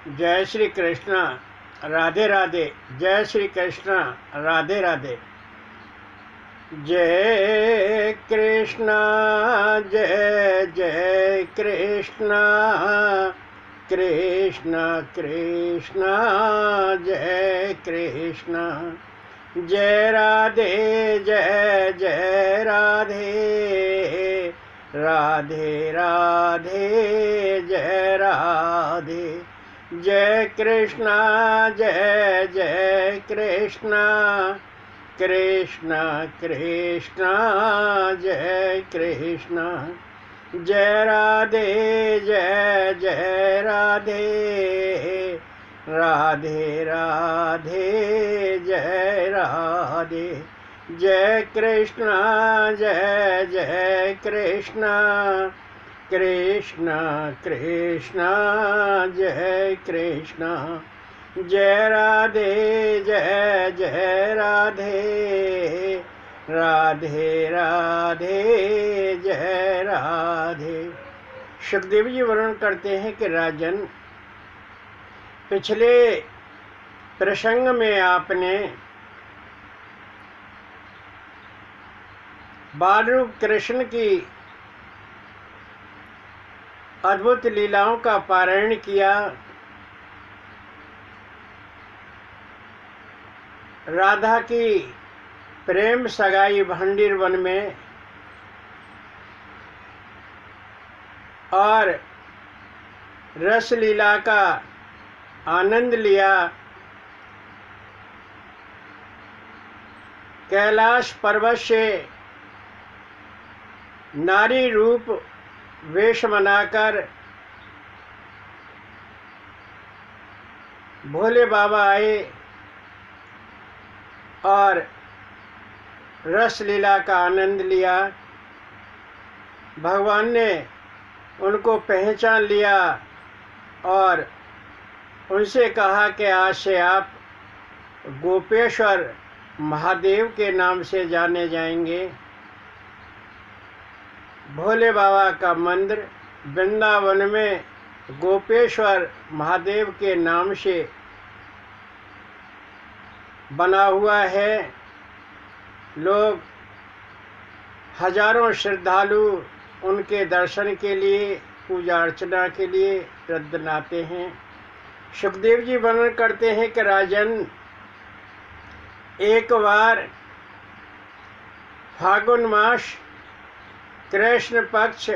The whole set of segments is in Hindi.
जय श्री कृष्ण। राधे राधे। जय श्री कृष्ण। राधे राधे। जय कृष्ण। जय जय कृष्ण। कृष्ण कृष्ण जय कृष्ण। जय राधे जय जय राधे। राधे राधे जय राधे। जय कृष्ण जय जय कृष्ण। कृष्ण कृष्ण जय कृष्ण। जय राधे जय जय राधे। राधे राधे जय राधे। जय कृष्ण जय जय कृष्ण। कृष्ण कृष्ण जय कृष्ण। जय राधे जय जय राधे। राधे राधे जय राधे। सुखदेव जी वर्णन करते हैं कि राजन, पिछले प्रसंग में आपने बाल रूप कृष्ण की अद्भुत लीलाओं का पारायण किया। राधा की प्रेम सगाई भंडीर वन में और रस लीला का आनंद लिया। कैलाश पर्वत से नारी रूप वेश बनाकर भोले बाबा आए और रस लीला का आनंद लिया। भगवान ने उनको पहचान लिया और उनसे कहा कि आज से आप गोपेश्वर महादेव के नाम से जाने जाएंगे। भोले बाबा का मंदिर वृंदावन में गोपेश्वर महादेव के नाम से बना हुआ है। लोग हजारों श्रद्धालु उनके दर्शन के लिए, पूजा अर्चना के लिए रद्द आते हैं। सुखदेव जी वर्णन करते हैं कि राजन, एक बार फागुन मास कृष्ण पक्ष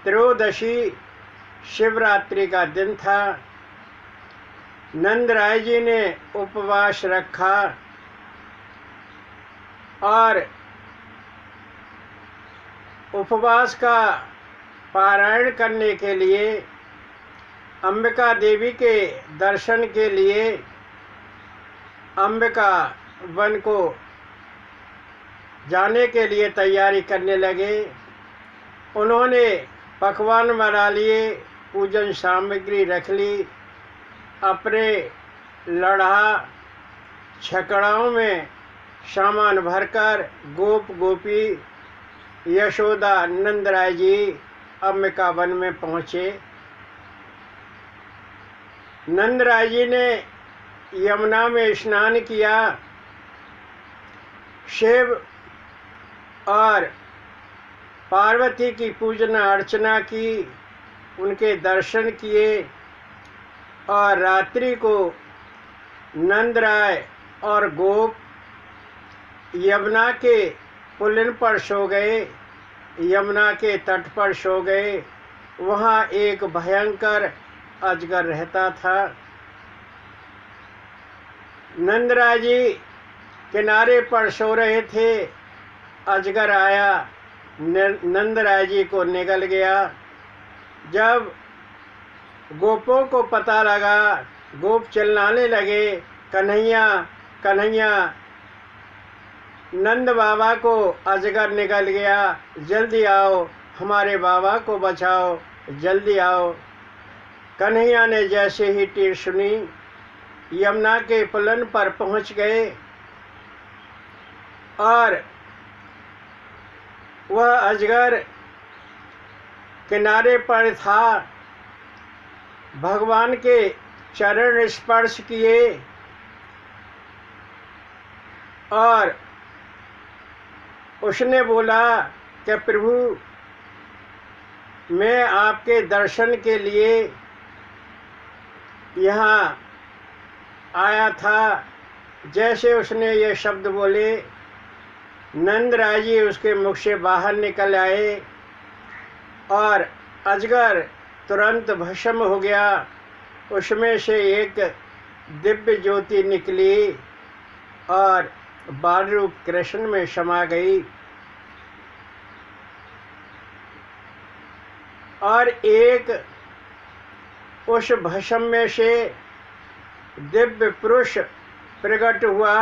त्रयोदशी शिवरात्रि का दिन था। नंद राय जी ने उपवास रखा और उपवास का पारायण करने के लिए, अंबिका देवी के दर्शन के लिए अंबिका वन को जाने के लिए तैयारी करने लगे। उन्होंने पकवान बना लिए, पूजन सामग्री रख ली, अपने लड़ा छकड़ाओं में सामान भरकर गोप गोपी यशोदा नंद राय जी अंबिका वन में पहुँचे। नंद राय जी ने यमुना में स्नान किया, शिव और पार्वती की पूजना अर्चना की, उनके दर्शन किए और रात्रि को नंद राय और गोप यमुना के पुलिन पर सो गए, यमुना के तट पर सो गए। वहाँ एक भयंकर अजगर रहता था। नंद राय जी किनारे पर सो रहे थे, अजगर आया, नंद राय जी को निगल गया। जब गोपों को पता लगा, गोप चिल्लाने लगे, कन्हैया कन्हैया, नंद बाबा को अजगर निगल गया, जल्दी आओ, हमारे बाबा को बचाओ, जल्दी आओ। कन्हैया ने जैसे ही टीर सुनी, यमुना के पुलन पर पहुंच गए और वह अजगर किनारे पर था। भगवान के चरण स्पर्श किए और उसने बोला कि प्रभु, मैं आपके दर्शन के लिए यहाँ आया था। जैसे उसने ये शब्द बोले, नंदराय जी उसके मुख से बाहर निकल आए और अजगर तुरंत भस्म हो गया। उसमें से एक दिव्य ज्योति निकली और बाल रूप कृष्ण में समा गई और एक उस भस्म में से दिव्य पुरुष प्रकट हुआ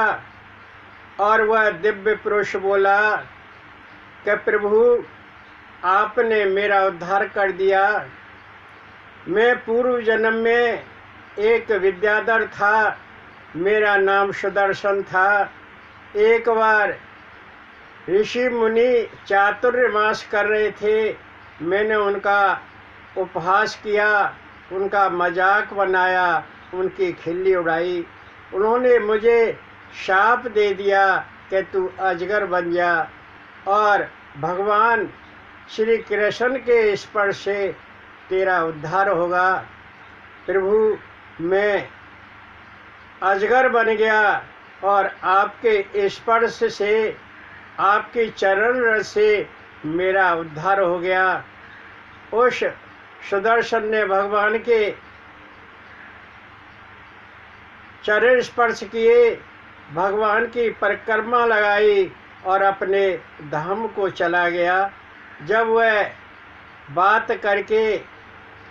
और वह दिव्य पुरुष बोला कि प्रभु, आपने मेरा उद्धार कर दिया। मैं पूर्व जन्म में एक विद्याधर था, मेरा नाम सुदर्शन था। एक बार ऋषि मुनि चातुर्मास कर रहे थे, मैंने उनका उपहास किया, उनका मजाक बनाया, उनकी खिल्ली उड़ाई। उन्होंने मुझे शाप दे दिया कि तू अजगर बन जा और भगवान श्री कृष्ण के स्पर्श से तेरा उद्धार होगा। प्रभु, मैं अजगर बन गया और आपके स्पर्श से, आपके चरण रस से मेरा उद्धार हो गया। उस सुदर्शन ने भगवान के चरण स्पर्श किए, भगवान की परिक्रमा लगाई और अपने धाम को चला गया। जब वह बात करके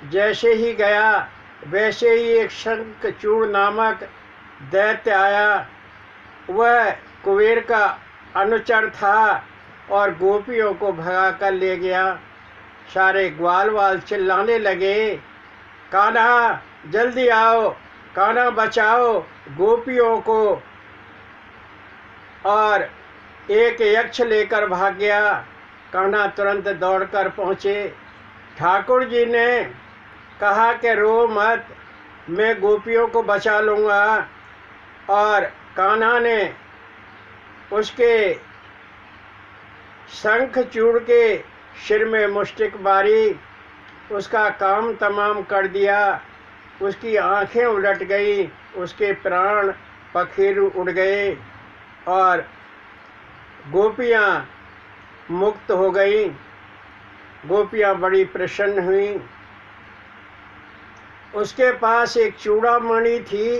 जैसे ही गया, वैसे ही एक शंखचूड़ नामक दैत्य आया। वह कुबेर का अनुचर था और गोपियों को भगा कर ले गया। सारे ग्वाल वाल चिल्लाने लगे, कान्हा जल्दी आओ, कान्हा बचाओ गोपियों को। और एक यक्ष लेकर भाग गया। कान्हा तुरंत दौड़कर पहुँचे। ठाकुर जी ने कहा कि रो मत, मैं गोपियों को बचा लूँगा। और कान्हा ने उसके शंखचूड़ के सिर में मुष्टिक मारी, उसका काम तमाम कर दिया। उसकी आंखें उलट गई, उसके प्राण पखेरु उड़ गए और गोपियाँ मुक्त हो गईं। गोपियाँ बड़ी प्रसन्न हुईं। उसके पास एक चूड़ामणि थी।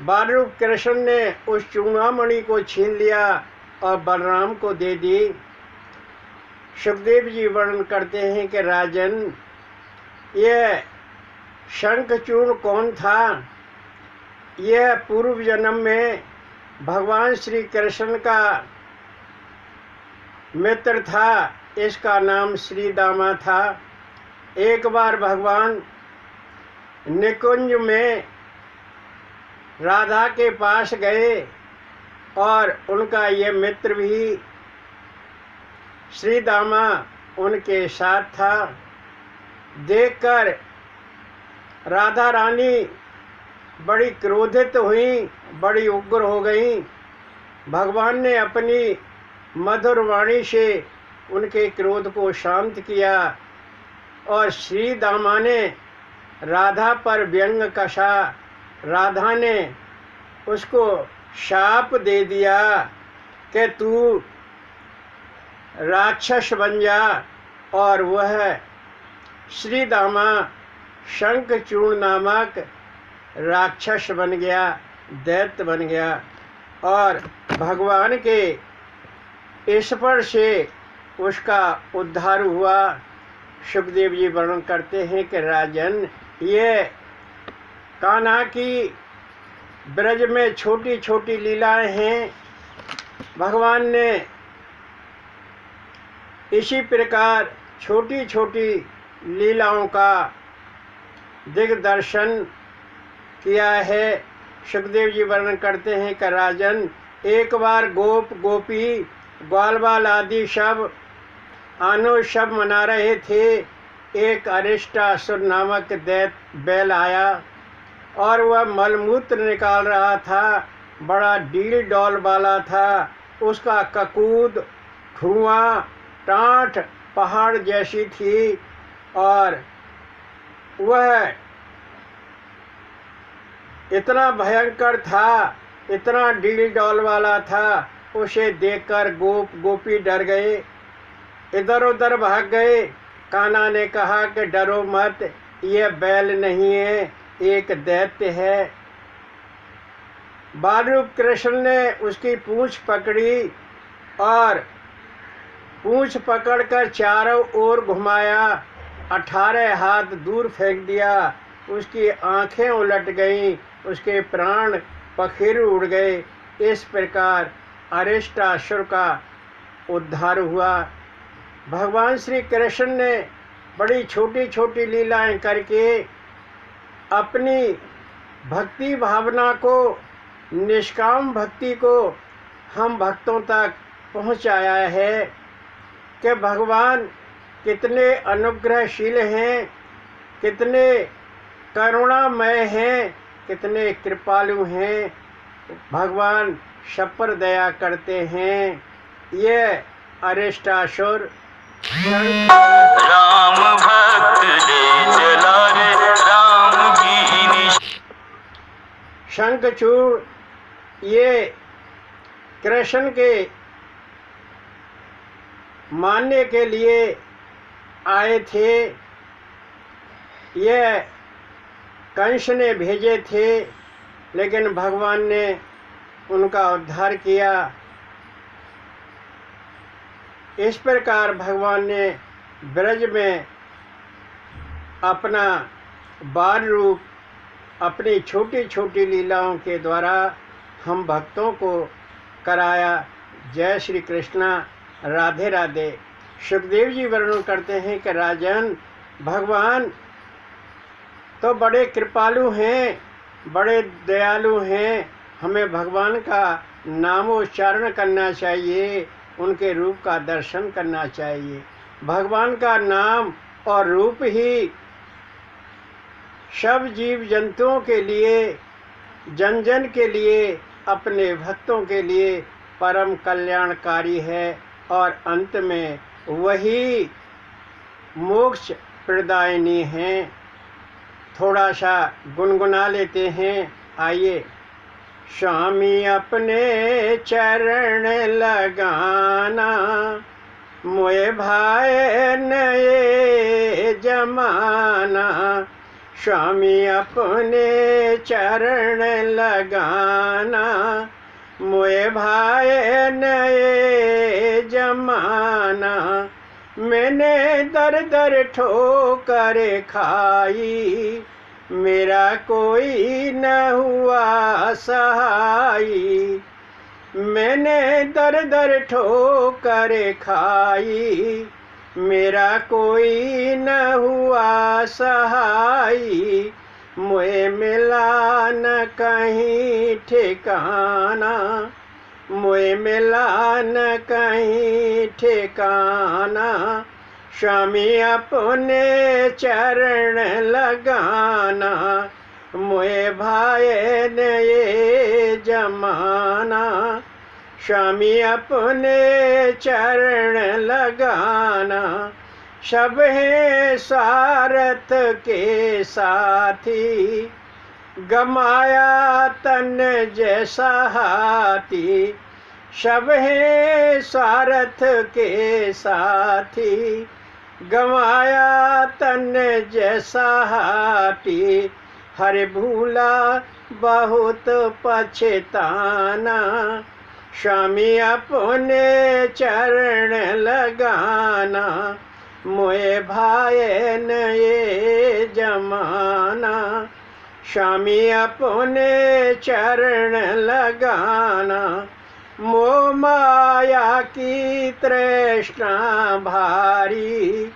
बालरूप कृष्ण ने उस चूड़ामणि को छीन लिया और बलराम को दे दी। सुखदेव जी वर्णन करते हैं कि राजन, यह शंखचूड़ कौन था? यह पूर्व जन्म में भगवान श्री कृष्ण का मित्र था। इसका नाम श्री दामा था। एक बार भगवान निकुंज में राधा के पास गए और उनका ये मित्र भी श्री दामा उनके साथ था। देखकर राधा रानी बड़ी क्रोधित हुई, बड़ी उग्र हो गईं। भगवान ने अपनी मधुर वाणी से उनके क्रोध को शांत किया और श्री दामा ने राधा पर व्यंग कसा। राधा ने उसको शाप दे दिया कि तू राक्षस बन जा। और वह श्री दामा शंखचूड़ नामक राक्षस बन गया, दैत्य बन गया। और भगवान के स्पर्श से उसका उद्धार हुआ। सुखदेव जी वर्णन करते हैं कि राजन, ये कान्हा की ब्रज में छोटी छोटी लीलाएं हैं। भगवान ने इसी प्रकार छोटी छोटी लीलाओं का दिग्दर्शन किया है। सुखदेव जी वर्णन करते हैं कि राजन, एक बार गोप गोपी ग्वाल बाल आदि सब आनोत्सव मना रहे थे। एक अरिष्टासुर नामक दैत्य बैल आया और वह मलमूत्र निकाल रहा था। बड़ा डील डॉल वाला था। उसका ककूद, धुआं, टाँट पहाड़ जैसी थी और वह इतना भयंकर था, इतना डील डॉल वाला था। उसे देखकर गोपी डर गए, इधर उधर भाग गए। कान्हा ने कहा कि डरो मत, यह बैल नहीं है, एक दैत्य है। बालरूप कृष्ण ने उसकी पूंछ पकड़ी और पूंछ पकड़कर चारों ओर घुमाया, 18 हाथ दूर फेंक दिया। उसकी आंखें उलट गईं, उसके प्राण पखेरु उड़ गए। इस प्रकार अरिष्टासुर का उद्धार हुआ। भगवान श्री कृष्ण ने बड़ी छोटी छोटी लीलाएं करके अपनी भक्ति भावना को, निष्काम भक्ति को हम भक्तों तक पहुंचाया है कि भगवान कितने अनुग्रहशील हैं, कितने करुणामय हैं, कितने कृपालु हैं। भगवान सब पर दया करते हैं। ये अरिष्टासुर राम भक्त ले चला रे राम की शंखचूड़ ये कृष्ण के मानने के लिए आए थे। ये कंस ने भेजे थे, लेकिन भगवान ने उनका उद्धार किया। इस प्रकार भगवान ने ब्रज में अपना बाल रूप, अपनी छोटी छोटी लीलाओं के द्वारा हम भक्तों को कराया। जय श्री कृष्णा, राधे राधे। सुखदेव जी वर्णन करते हैं कि राजन, भगवान तो बड़े कृपालु हैं, बड़े दयालु हैं। हमें भगवान का नामोच्चारण करना चाहिए, उनके रूप का दर्शन करना चाहिए। भगवान का नाम और रूप ही सब जीव जंतुओं के लिए, जन जन के लिए, अपने भक्तों के लिए परम कल्याणकारी है और अंत में वही मोक्ष प्रदायिनी है। थोड़ा सा गुनगुना लेते हैं, आइए। स्वामी अपने चरण लगाना, मोए भाई नए जमाना। स्वामी अपने चरण लगाना, मोए भाई नए जमाना। मैंने दर दर ठोकर खाई, मेरा कोई न हुआ सहाई। मैंने दर दर ठोकर खाई, मेरा कोई न हुआ सहाई। मोए मिला न कहीं ठिकाना, मोए मिला न कहीं ठिकाना। स्वामी अपने चरण लगाना, मोए भाई नए जमाना। स्वामी अपने चरण लगाना, सब है स्वार्थ के साथी। गमाया तन जैसा हाथी, सब है स्वार्थ के साथी। गमाया तन जैसा हाथी, हर भूला बहुत पछताना। स्वामी अपने चरण लगाना, मोए भाई नए जमाना। स्वामी अपने चरण लगाना, मोह माया की तृष्णा भारी।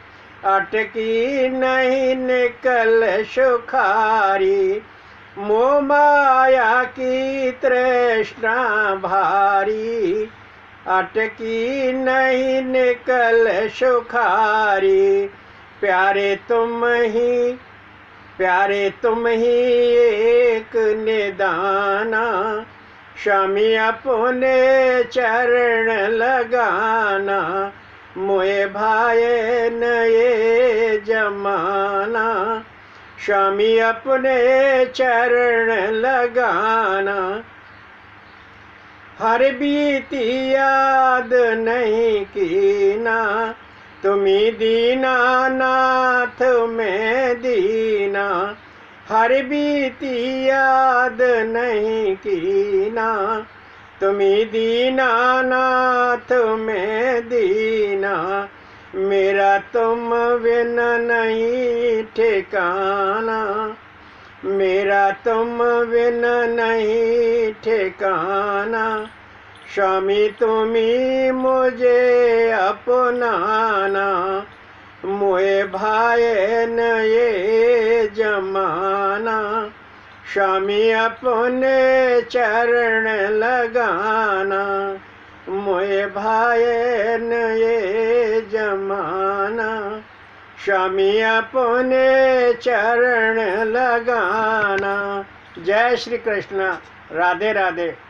अटकी नहीं निकल सुखारी, मोह माया की तृष्णा भारी। अटकी नहीं निकल सुखारी, प्यारे तुम ही प्यारे तुम ही एक निदाना, स्वामी अपने चरण लगाना, मोए भाए न ये जमाना, स्वामी अपने चरण लगाना। हर बीती याद नहीं कीना, तुम्ही दीना नाथ में दीना, हर बीती याद नहीं कीना, तुम्ही दीना नाथ में दीना, मेरा तुम बिन नहीं ठिकाना, मेरा तुम बिन नहीं ठिकाना, स्वामी तुम्ही मुझे अपनाना, मोए भाए न ये जमाना, स्वामी अपने चरण लगाना, मोए भाए न ये जमाना, स्वामी अपने चरण लगाना। जय श्री कृष्ण। राधे राधे।